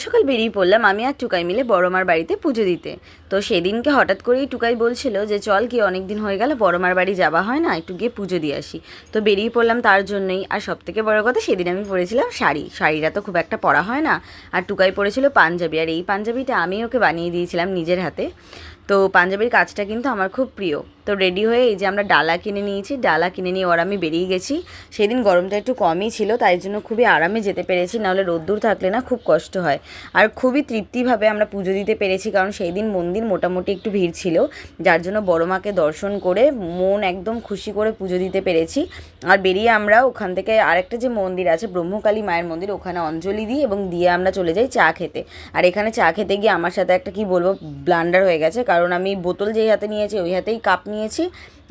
সকাল বেরিয়ে পড়লাম আমি আর টুকাই মিলে বড়মার বাড়িতে পুজো দিতে। তো সেদিনকে হঠাৎ করেই টুকাই বলছিল যে চল কি অনেক দিন হয়ে গেল বড়মার বাড়ি যাওয়া হয় না, একটু গিয়ে পুজো দিয়ে আসি। তো বেরিয়ে পড়লাম তার জন্যই। আর সবথেকে বড় কথা, সেদিন আমি পরেছিলাম শাড়িটা তো খুব একটা পরা হয় না। আর টুকাই পরেছিল পাঞ্জাবি, আর এই পাঞ্জাবিটা আমি ওকে বানিয়ে দিয়েছিলাম নিজের হাতে। তো পাঞ্জাবির কাজটা কিন্তু আমার খুব প্রিয়। তো রেডি হয়ে এই যে আমরা ডালা কিনে নিয়েছি, ডালা কিনে নিয়ে ওর আমি বেরিয়ে গেছি। সেদিন গরমটা একটু কমই ছিল, তাই জন্য খুবই আরামে যেতে পেরেছি, নাহলে রোদ্দুর থাকলে না খুব কষ্ট হয়। আর খুবই তৃপ্তিভাবে আমরা পুজো দিতে পেরেছি, কারণ সেই দিন মন্দির মোটামুটি একটু ভিড় ছিল, যার জন্য বড় মাকে দর্শন করে মন একদম খুশি করে পুজো দিতে পেরেছি। আর বেরিয়ে আমরা ওখান থেকে আরেকটা যে মন্দির আছে ব্রহ্মকালী মায়ের মন্দির, ওখানে অঞ্জলি দিই এবং দিয়ে আমরা চলে যাই চা খেতে। আর এখানে চা খেতে গিয়ে আমার সাথে একটা কি বলবো ব্লান্ডার হয়ে গেছে, কারণ আমি বোতল যেই হাতে নিয়েছি ওই হাতেই কাপ নিয়েছি,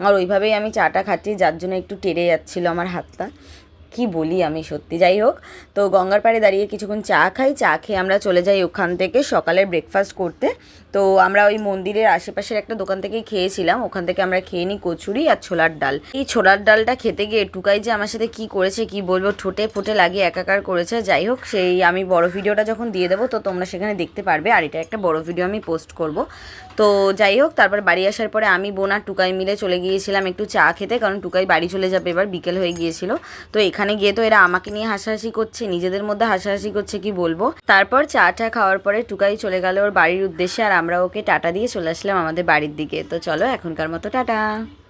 আর ওইভাবেই আমি চাটা খাচ্ছি, যার জন্য একটু টেরে যাচ্ছিলো আমার হাতটা। কি বলি আমি সত্যি। যাই হোক, তো গঙ্গার পাড়ে দাঁড়িয়ে কিছুক্ষণ চা খাই, চা খেয়ে আমরা চলে যাই ওখান থেকে সকালের ব্রেকফাস্ট করতে। তো আমরা ওই মন্দিরের আশেপাশের একটা দোকান থেকেই খেয়েছিলাম, ওখান থেকে আমরা খেয়ে নিই কচুরি আর ছোলার ডাল। এই ছোলার ডালটা খেতে গিয়ে টুকাই যে আমার সাথে কি করেছে কি বলবো, ঠোঁটে ফোটে লাগিয়ে একাকার করেছে। যাই হোক, সেই আমি বড় ভিডিওটা যখন দিয়ে দেবো তো তোমরা সেখানে দেখতে পারবে, আর এটা একটা বড় ভিডিও আমি পোস্ট করব। তো যাই হোক, তারপর বাড়ি আসার পরে আমি বোন আর টুকাই মিলে চলে গিয়েছিলাম একটু চা খেতে, কারণ টুকাই বাড়ি চলে যাবে, এবার বিকেল হয়ে গিয়েছিল। তো এখানে গিয়ে তো এরা আমাকে নিয়ে হাসাহাসি করছে, নিজেদের মধ্যে হাসাহাসি করছে কি বলবো। তারপর চাটা খাওয়ার পরে টুকাই চলে গেল ওর বাড়ির উদ্দেশ্যে, আর আমরা ওকে টাটা দিয়ে চলে আসলাম আমাদের বাড়ির দিকে। তো চলো এখনকার মতো টাটা।